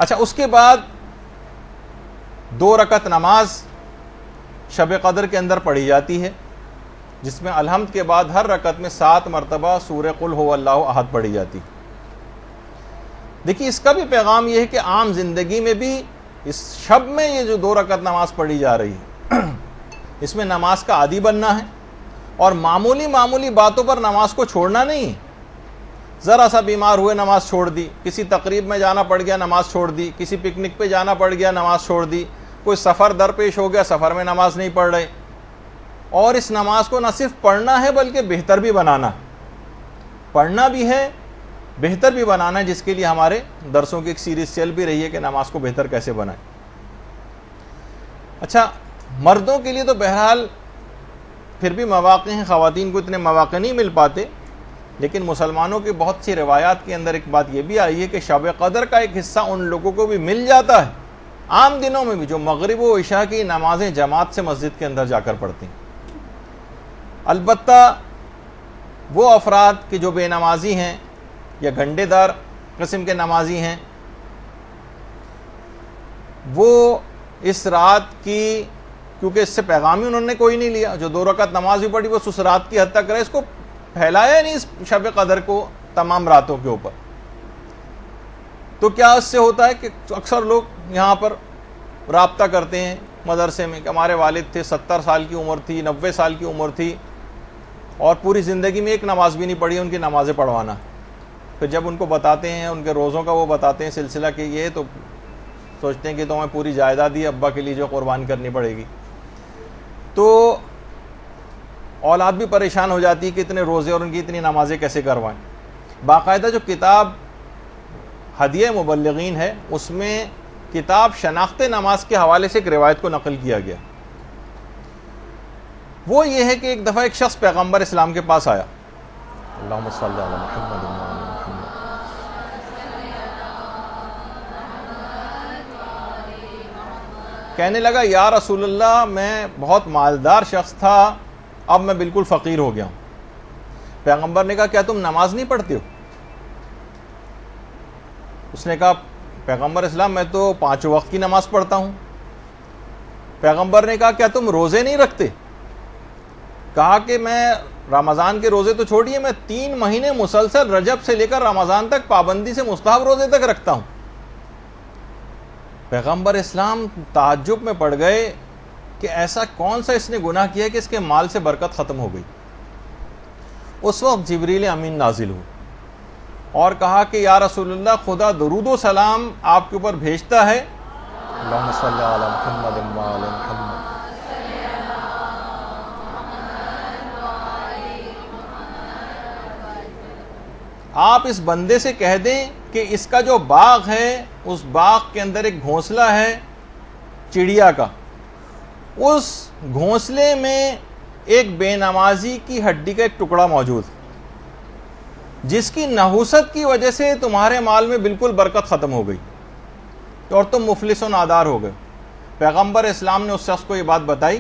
اچھا، اس کے بعد 2 رکعت نماز شب قدر کے اندر پڑھی جاتی ہے، جس میں الحمد کے بعد ہر رکعت میں 7 مرتبہ سورہ قل هو اللہ احد پڑھی جاتی۔ دیکھیے، اس کا بھی پیغام یہ ہے کہ عام زندگی میں بھی اس شب میں یہ جو 2 رکعت نماز پڑھی جا رہی ہے، اس میں نماز کا عادی بننا ہے، اور معمولی باتوں پر نماز کو چھوڑنا نہیں۔ ذرا سا بیمار ہوئے نماز چھوڑ دی، کسی تقریب میں جانا پڑ گیا نماز چھوڑ دی، کسی پکنک پہ جانا پڑ گیا نماز چھوڑ دی، کوئی سفر درپیش ہو گیا سفر میں نماز نہیں پڑھ رہے۔ اور اس نماز کو نہ صرف پڑھنا ہے بلکہ بہتر بھی بنانا ہے، پڑھنا بھی ہے، بہتر بھی بنانا ہے، جس کے لیے ہمارے درسوں کی ایک سیریز چل بھی رہی ہے کہ نماز کو بہتر کیسے بنائیں۔ اچھا، مردوں کے لیے تو بہرحال پھر بھی مواقع ہیں، خواتین کو اتنے مواقع نہیں مل پاتے، لیکن مسلمانوں کی بہت سی روایات کے اندر ایک بات یہ بھی آئی ہے کہ شب قدر کا ایک حصہ ان لوگوں کو بھی مل جاتا ہے عام دنوں میں بھی، جو مغرب و عشاء کی نمازیں جماعت سے مسجد کے اندر جا کر پڑھتے ہیں۔ البتہ وہ افراد کہ جو بے نمازی ہیں یا گھنٹے دار قسم کے نمازی ہیں، وہ اس رات کی، کیونکہ اس سے پیغام ہی انہوں نے کوئی نہیں لیا، جو 2 رکعت نماز بھی پڑھی بس اس رات کی حد تک رہے، اس کو پھیلایا نہیں اس شب قدر کو تمام راتوں کے اوپر۔ تو کیا اس سے ہوتا ہے کہ اکثر لوگ یہاں پر رابطہ کرتے ہیں مدرسے میں کہ ہمارے والد تھے، 70 سال کی عمر تھی، 90 سال کی عمر تھی، اور پوری زندگی میں ایک نماز بھی نہیں پڑھی، ان کی نمازیں پڑھوانا۔ پھر جب ان کو بتاتے ہیں، ان کے روزوں کا وہ بتاتے ہیں سلسلہ کہ یہ، تو سوچتے ہیں کہ تو ہمیں پوری جائیداد ہی ابا کے لیے جو قربان کرنی پڑے گی۔ تو اولاد بھی پریشان ہو جاتی ہے کہ اتنے روزے اور ان کی اتنی نمازیں کیسے کروائیں۔ باقاعدہ جو کتاب ہدیہ مبلغین ہے، اس میں کتاب شناخت نماز کے حوالے سے ایک روایت کو نقل کیا گیا۔ وہ یہ ہے کہ ایک دفعہ ایک شخص پیغمبر اسلام کے پاس آیا، اللہم صلی علی محمد وعلی محمد، کہنے لگا یا رسول اللہ، میں بہت مالدار شخص تھا، اب میں بالکل فقیر ہو گیا ہوں۔ پیغمبر نے کہا کیا تم نماز نہیں پڑھتے ہو؟ اس نے کہا پیغمبر اسلام میں تو 5 وقت کی نماز پڑھتا ہوں۔ پیغمبر نے کہا کیا تم روزے نہیں رکھتے؟ کہا کہ میں رمضان کے روزے تو چھوڑیے، میں 3 مہینے مسلسل رجب سے لے کر رمضان تک پابندی سے مستحب روزے تک رکھتا ہوں۔ پیغمبر اسلام تعجب میں پڑ گئے کہ ایسا کون سا اس نے گناہ کیا کہ اس کے مال سے برکت ختم ہو گئی۔ اس وقت جبریل امین نازل ہوئے اور کہا کہ یا رسول اللہ، خدا درود و سلام آپ کے اوپر بھیجتا ہے، اللہم صلی علی محمد وعلی محمد، آپ اس بندے سے کہہ دیں کہ اس کا جو باغ ہے، اس باغ کے اندر ایک گھونسلہ ہے چڑیا کا، اس گھونسلے میں ایک بے نمازی کی ہڈی کا ایک ٹکڑا موجود ہے، جس کی نحوست کی وجہ سے تمہارے مال میں بالکل برکت ختم ہو گئی اور تم مفلس و نادار ہو گئے۔ پیغمبر اسلام نے اس شخص کو یہ بات بتائی۔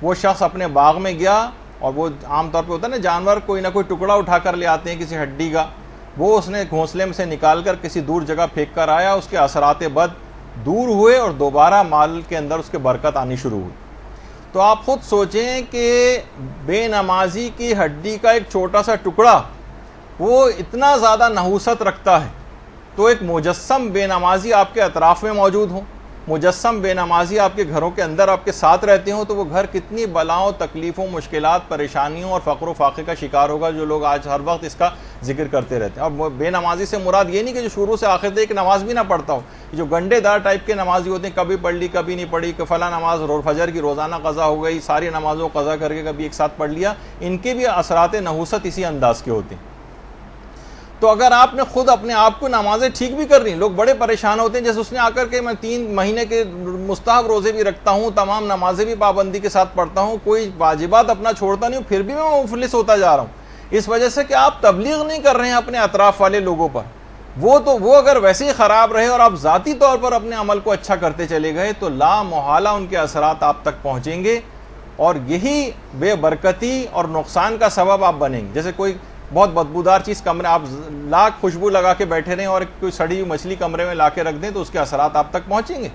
وہ شخص اپنے باغ میں گیا، اور وہ عام طور پہ ہوتا ہے نا، جانور کوئی نہ کوئی ٹکڑا اٹھا کر لے آتے ہیں کسی ہڈی کا، وہ اس نے گھونسلے میں سے نکال کر کسی دور جگہ پھینک کر آیا، اس کے اثرات بد دور ہوئے اور دوبارہ مال کے اندر اس کے برکت آنی شروع ہوئی۔ تو آپ خود سوچیں کہ بے نمازی کی ہڈی کا ایک چھوٹا سا ٹکڑا وہ اتنا زیادہ نحوست رکھتا ہے، تو ایک مجسم بے نمازی آپ کے اطراف میں موجود ہوں، مجسم بے نمازی آپ کے گھروں کے اندر آپ کے ساتھ رہتے ہوں، تو وہ گھر کتنی بلاؤں، تکلیفوں، مشکلات، پریشانیوں اور فقر و فاقے کا شکار ہوگا، جو لوگ آج ہر وقت اس کا ذکر کرتے رہتے ہیں۔ اور بے نمازی سے مراد یہ نہیں کہ جو شروع سے آخر تک ایک نماز بھی نہ پڑھتا ہو، جو گنڈے دار ٹائپ کے نمازی ہوتے ہیں، کبھی پڑھ لی کبھی نہیں پڑھی، کہ فلاں نماز فجر کی روزانہ قضا ہو گئی، ساری نمازوں قضا کر کے کبھی ایک ساتھ پڑھ لیا، ان کے بھی اثرات نحوست اسی انداز کے ہوتے ہیں۔ تو اگر آپ نے خود اپنے آپ کو نمازیں ٹھیک بھی کر رہی ہیں، لوگ بڑے پریشان ہوتے ہیں، جیسے اس نے آ کر کے میں 3 مہینے کے مستحب روزے بھی رکھتا ہوں، تمام نمازیں بھی پابندی کے ساتھ پڑھتا ہوں، کوئی واجبات اپنا چھوڑتا نہیں ہوں، پھر بھی میں مفلس ہوتا جا رہا ہوں، اس وجہ سے کہ آپ تبلیغ نہیں کر رہے ہیں اپنے اطراف والے لوگوں پر۔ وہ اگر ویسے ہی خراب رہے اور آپ ذاتی طور پر اپنے عمل کو اچھا کرتے چلے گئے، تو لا محالہ ان کے اثرات آپ تک پہنچیں گے، اور یہی بے برکتی اور نقصان کا سبب آپ بنیں گے۔ جیسے کوئی بہت بدبودار چیز کمرے، آپ لاکھ خوشبو لگا کے بیٹھے رہیں اور کوئی سڑی ہوئی مچھلی کمرے میں لا کے رکھ دیں تو اس کے اثرات آپ تک پہنچیں گے.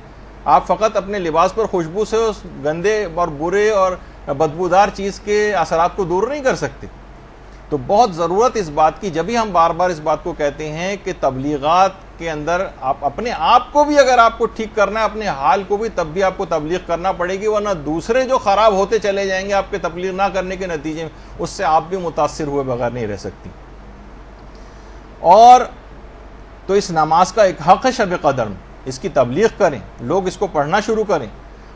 آپ فقط اپنے لباس پر خوشبو سے اس گندے اور برے اور بدبودار چیز کے اثرات کو دور نہیں کر سکتے. تو بہت ضرورت اس بات کی، جب ہی ہم بار بار اس بات کو کہتے ہیں کہ تبلیغات کے اندر آپ اپنے آپ کو بھی اگر آپ کو ٹھیک کرنا ہے، اپنے حال کو بھی، تب بھی آپ کو تبلیغ کرنا پڑے گی، ورنہ دوسرے جو خراب ہوتے چلے جائیں گے آپ کے تبلیغ نہ کرنے کے نتیجے میں، اس سے آپ بھی متاثر ہوئے بغیر نہیں رہ سکتی. اور تو اس نماز کا ایک حق ہے شب قدر میں، اس کی تبلیغ کریں، لوگ اس کو پڑھنا شروع کریں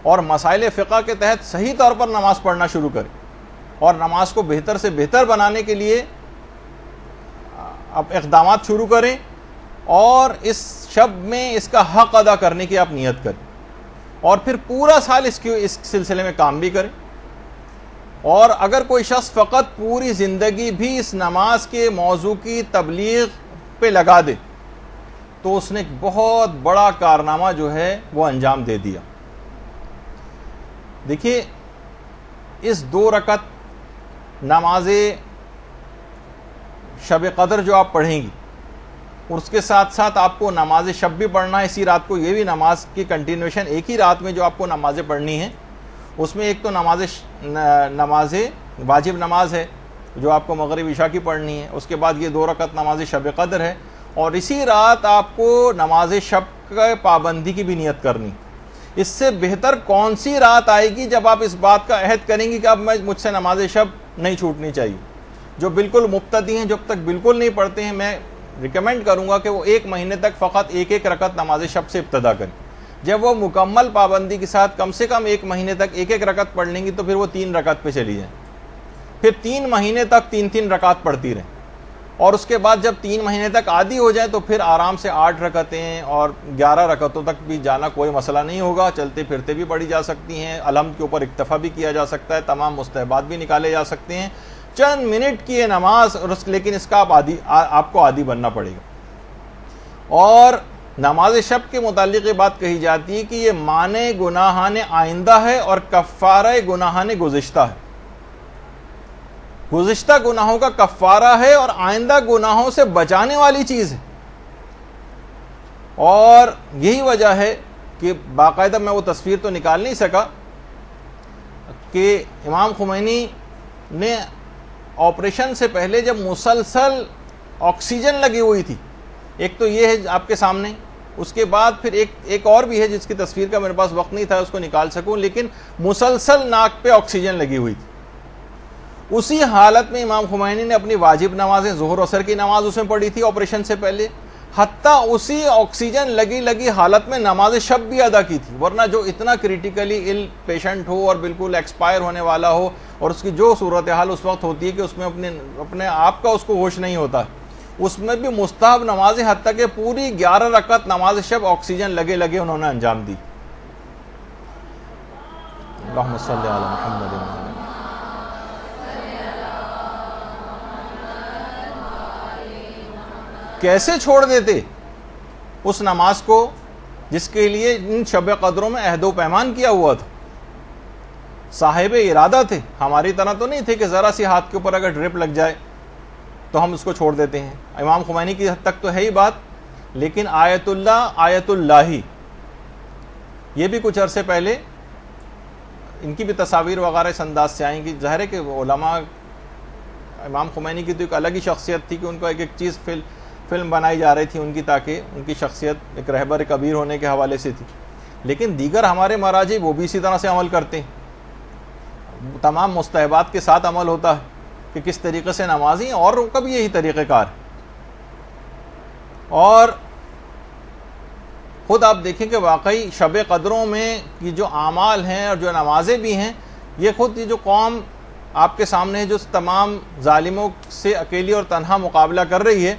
اور مسائل فقہ کے تحت صحیح طور پر نماز پڑھنا شروع کریں اور نماز کو بہتر سے بہتر بنانے کے لیے اب اقدامات شروع کریں اور اس شب میں اس کا حق ادا کرنے کی آپ نیت کریں اور پھر پورا سال اس سلسلے میں کام بھی کریں. اور اگر کوئی شخص فقط پوری زندگی بھی اس نماز کے موضوع کی تبلیغ پہ لگا دے تو اس نے ایک بہت بڑا کارنامہ جو ہے وہ انجام دے دیا. دیکھیے اس 2 رکعت نماز شب قدر جو آپ پڑھیں گی اور اس کے ساتھ ساتھ آپ کو نماز شب بھی پڑھنا ہے اسی رات کو، یہ بھی نماز کی کنٹینیوشن ایک ہی رات میں جو آپ کو نمازیں پڑھنی ہیں، اس میں ایک تو نماز واجب نماز ہے جو آپ کو مغرب عشاء کی پڑھنی ہے، اس کے بعد یہ 2 رکعت نماز شب قدر ہے، اور اسی رات آپ کو نماز شب کے پابندی کی بھی نیت کرنی. اس سے بہتر کون سی رات آئے گی جب آپ اس بات کا عہد کریں گے کہ اب مجھ سے نماز شب نہیں چھوٹنی چاہیے. جو بالکل مبتدی ہیں، جب تک بالکل نہیں پڑھتے ہیں، میں ریکمینڈ کروں گا کہ وہ 1 مہینے تک فقط ایک رکعت نماز شب سے ابتدا کریں. جب وہ مکمل پابندی کے ساتھ کم سے کم 1 مہینے تک ایک رکعت پڑھ لیں گی تو پھر وہ 3 رکعت پہ چلی جائیں، پھر 3 مہینے تک 3 رکعت پڑھتی رہیں، اور اس کے بعد جب 3 مہینے تک عادی ہو جائے تو پھر آرام سے 8 رکعتیں اور 11 رکعتوں تک بھی جانا کوئی مسئلہ نہیں ہوگا. چلتے پھرتے بھی پڑھی جا سکتی ہیں، الحمد کے اوپر اکتفا بھی کیا جا سکتا ہے، تمام مستحبات بھی نکالے جا سکتے ہیں. چند منٹ کی یہ نماز، لیکن اس کا آپ کو عادی بننا پڑے گا. اور نماز شب کے متعلق یہ بات کہی جاتی ہے کہ یہ معنی گناہان آئندہ ہے اور کفارہ گناہان گزشتہ ہے. گزشتہ گناہوں کا کفارہ ہے اور آئندہ گناہوں سے بچانے والی چیز ہے. اور یہی وجہ ہے کہ باقاعدہ میں وہ تصویر تو نکال نہیں سکا کہ امام خمینی نے آپریشن سے پہلے جب مسلسل آکسیجن لگی ہوئی تھی، ایک تو یہ ہے آپ کے سامنے، اس کے بعد پھر ایک اور بھی ہے جس کی تصویر کا میرے پاس وقت نہیں تھا اس کو نکال سکوں، لیکن مسلسل ناک پہ آکسیجن لگی ہوئی تھی. اسی حالت میں امام خمینی نے اپنی واجب نمازیں، ظہر اثر کی نماز اس میں پڑھی تھی آپریشن سے پہلے، حتیٰ اسی آکسیجن لگی حالت میں نماز شب بھی ادا کی تھی. ورنہ جو اتنا کریٹیکلی ال پیشنٹ ہو اور بالکل ایکسپائر ہونے والا ہو اور اس کی جو صورتحال اس وقت ہوتی ہے کہ اس میں اپنے آپ کا اس کو ہوش نہیں ہوتا، اس میں بھی مستحب نمازیں حتیٰ کہ پوری 11 رکعت نماز شب آکسیجن لگے انہوں نے انجام دی. اللہم صلی علی محمد. کیسے چھوڑ دیتے اس نماز کو جس کے لیے ان شب قدروں میں عہد و پیمان کیا ہوا تھا؟ صاحب ارادہ تھے، ہماری طرح تو نہیں تھے کہ ذرا سی ہاتھ کے اوپر اگر ڈرپ لگ جائے تو ہم اس کو چھوڑ دیتے ہیں. امام خمینی کی حد تک تو ہے ہی بات، لیکن آیت اللہ یہ بھی کچھ عرصے پہلے ان کی بھی تصاویر وغیرہ اس انداز سے آئیں گی. ظاہر ہے کہ علماء، امام خمینی کی تو ایک الگ ہی شخصیت تھی کہ ان کو ایک چیز فلم بنائی جا رہی تھی ان کی، تاکہ ان کی شخصیت ایک رہبر کبیر ہونے کے حوالے سے تھی. لیکن دیگر ہمارے مراجع وہ بھی اسی طرح سے عمل کرتے ہیں، تمام مستحبات کے ساتھ عمل ہوتا ہے کہ کس طریقے سے نمازی، اور ان کا بھی یہی طریقہ کار. اور خود آپ دیکھیں کہ واقعی شب قدروں میں یہ جو اعمال ہیں اور جو نمازیں بھی ہیں، یہ خود یہ جو قوم آپ کے سامنے ہے جو تمام ظالموں سے اکیلی اور تنہا مقابلہ کر رہی ہے،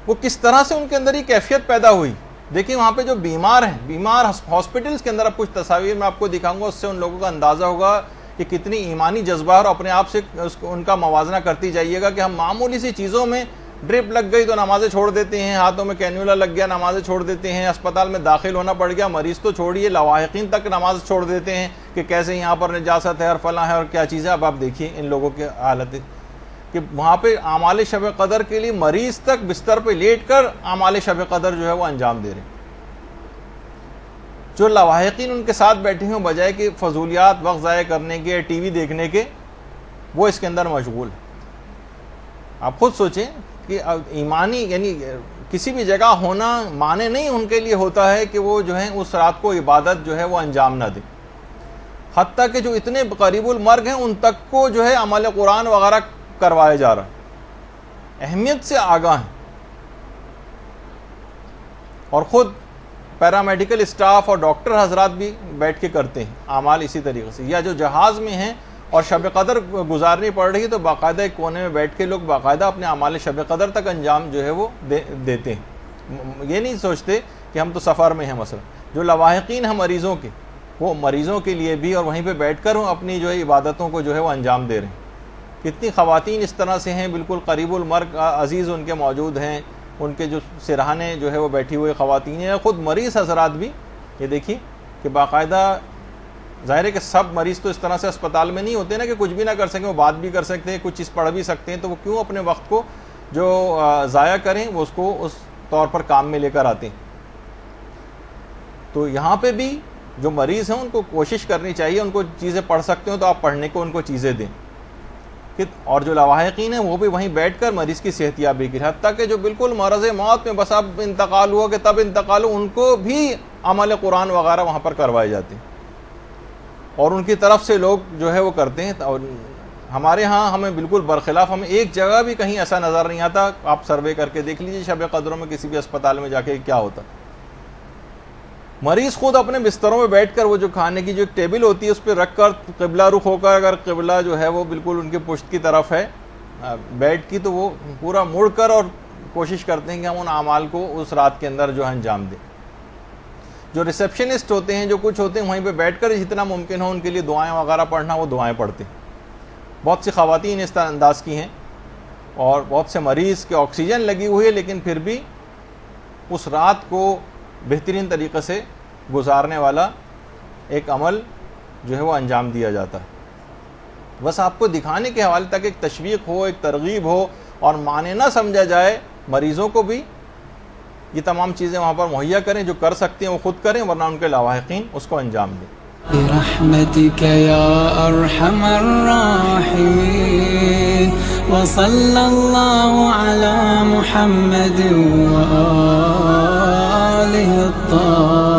وہ کس طرح سے ان کے اندر یہ کیفیت پیدا ہوئی. دیکھیں وہاں پہ جو بیمار ہیں، بیمار ہاسپٹلس کے اندر، اب کچھ تصاویر میں آپ کو دکھاؤں گا، اس سے ان لوگوں کا اندازہ ہوگا کہ کتنی ایمانی جذبہ اور اپنے آپ سے ان کا موازنہ کرتی جائیے گا کہ ہم معمولی سی چیزوں میں ڈرپ لگ گئی تو نمازیں چھوڑ دیتے ہیں، ہاتھوں میں کینیولا لگ گیا نمازیں چھوڑ دیتے ہیں، اسپتال میں داخل ہونا پڑ گیا، مریض تو چھوڑیے لواحقین تک نماز چھوڑ دیتے ہیں کہ کیسے یہاں پر نجاست ہے اور فلاں ہے اور کیا چیز ہے. اب آپ دیکھیے ان لوگوں کی حالت. کہ وہاں پہ اعمال شب قدر کے لیے مریض تک بستر پہ لیٹ کر اعمال شب قدر جو ہے وہ انجام دے رہے ہیں. جو لواحقین ان کے ساتھ بیٹھے ہیں بجائے کہ فضولیات وقت ضائع کرنے کے ٹی وی دیکھنے کے وہ اس کے اندر مشغول ہیں. آپ خود سوچیں کہ ایمانی یعنی کسی بھی جگہ ہونا معنی نہیں ان کے لیے ہوتا ہے کہ وہ جو ہے اس رات کو عبادت جو ہے وہ انجام نہ دیں. حتیٰ کہ جو اتنے قریب المرگ ہیں ان تک کو جو ہے عمل قرآن وغیرہ کروایا جا رہا ہے، اہمیت سے آگاہ ہیں. اور خود پیرامیڈیکل اسٹاف اور ڈاکٹر حضرات بھی بیٹھ کے کرتے ہیں اعمال اسی طریقے سے. یا جو جہاز میں ہیں اور شب قدر گزارنی پڑ رہی ہے تو باقاعدہ ایک کونے میں بیٹھ کے لوگ باقاعدہ اپنے اعمال شب قدر تک انجام جو ہے وہ دیتے ہیں. یہ نہیں سوچتے کہ ہم تو سفر میں ہیں. مثلا جو لواحقین ہیں مریضوں کے، وہ مریضوں کے لیے بھی اور وہیں پہ بیٹھ کر اپنی جو ہے عبادتوں کو جو ہے وہ انجام دے رہے ہیں. کتنی خواتین اس طرح سے ہیں بالکل قریب المرگ عزیز ان کے موجود ہیں، ان کے جو سرہانے جو ہے وہ بیٹھی ہوئی خواتین ہیں. خود مریض حضرات بھی یہ دیکھیے کہ باقاعدہ، ظاہر ہے کہ سب مریض تو اس طرح سے اسپتال میں نہیں ہوتے نا کہ کچھ بھی نہ کر سکیں، وہ بات بھی کر سکتے ہیں، کچھ چیز پڑھ بھی سکتے ہیں، تو وہ کیوں اپنے وقت کو جو ضائع کریں، وہ اس کو اس طور پر کام میں لے کر آتے ہیں. تو یہاں پہ بھی جو مریض ہیں ان کو کوشش کرنی چاہیے، ان کو چیزیں پڑھ سکتے ہو تو آپ پڑھنے کو ان کو چیزیں دیں. اور جو لواحقین ہیں وہ بھی وہیں بیٹھ کر مریض کی صحت یابی کی، حتیٰ کہ جو بالکل مرض موت میں بس اب انتقال ہوا کہ تب انتقال ہو، ان کو بھی عمل قرآن وغیرہ وہاں پر کروائے جاتے ہیں اور ان کی طرف سے لوگ جو ہے وہ کرتے ہیں. اور ہمارے ہاں ہمیں بالکل برخلاف، ہمیں ایک جگہ بھی کہیں ایسا نظر نہیں آتا. آپ سروے کر کے دیکھ لیجیے شب قدروں میں کسی بھی اسپتال میں جا کے کیا ہوتا. مریض خود اپنے بستروں میں بیٹھ کر وہ جو کھانے کی جو ایک ٹیبل ہوتی ہے اس پہ رکھ کر قبلہ رخ ہو کر، اگر قبلہ جو ہے وہ بالکل ان کے پشت کی طرف ہے بیڈ کی، تو وہ پورا مڑ کر اور کوشش کرتے ہیں کہ ہم ان اعمال کو اس رات کے اندر جو ہے انجام دیں. جو ریسیپشنسٹ ہوتے ہیں، جو کچھ ہوتے ہیں، وہیں پہ بیٹھ کر جتنا ممکن ہو ان کے لیے دعائیں وغیرہ پڑھنا، وہ دعائیں پڑھتے ہیں. بہت سی خواتین اس طرح انداز کی ہیں اور بہت سے مریض کے آکسیجن لگی ہوئی ہے، لیکن پھر بھی اس رات کو بہترین طریقے سے گزارنے والا ایک عمل جو ہے وہ انجام دیا جاتا ہے. بس آپ کو دکھانے کے حوالے تک ایک تشویق ہو، ایک ترغیب ہو اور معنی نہ سمجھا جائے. مریضوں کو بھی یہ تمام چیزیں وہاں پر مہیا کریں، جو کر سکتے ہیں وہ خود کریں، ورنہ ان کے لواحقین اس کو انجام دیں. برحمتك يا أرحم الراحمين وصلى الله على محمد وآله الطاهرين.